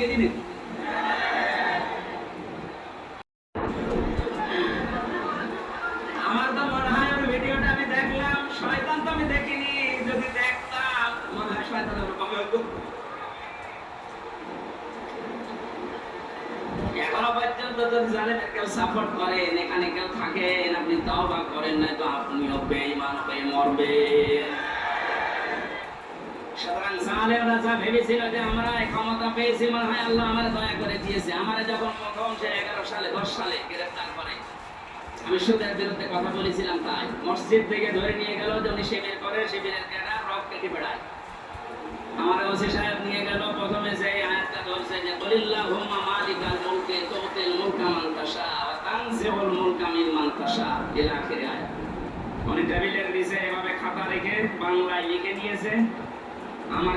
ঢুকিয়ে দিন। আমার তো মনে হয় ওই ভিডিওটা আমি দেখলাম, শয়তান তো আমি দেখিনি, যদি দেখতাম মনে হয় শয়তান ওরকম হতো। এখনো পর্যন্ত যদি জালেমের কেউ সাপোর্ট করেন, এখানে কেউ থাকেন, আপনি তওবা করেন, না তো আপনিও বেঈমান হয়ে মরবেন। সুতরাং জালেমরা যা ভেবেছিল যে আমরা এই ক্ষমতা পেয়েছি, মনে হয় আল্লাহ আমার দয়া করে দিয়েছে। আমার যখন প্রথম সে 11 সালে 10 সালে গ্রেফতার করে, আমি সুদের বিরুদ্ধে কথা বলেছিলাম, তাই মসজিদ থেকে ধরে নিয়ে গেল যে উনি শিবির করে, শিবিরের ক্যাডার রক কেটে বেড়ায়। আমার ওসি সাহেব নিয়ে গেল, প্রথমে যে আয়াতটা ধরছে যে কুলিল্লাহুম্মা মালিকাল মুলকি তুতিল মুলকা মান তাশা ওয়া তানজিউল মুলকা মিম্মান তাশা ইলা আখির আয়াত। উনি টেবিলের নিচে এভাবে খাতা রেখে বাংলায় লিখে নিয়েছে, আমার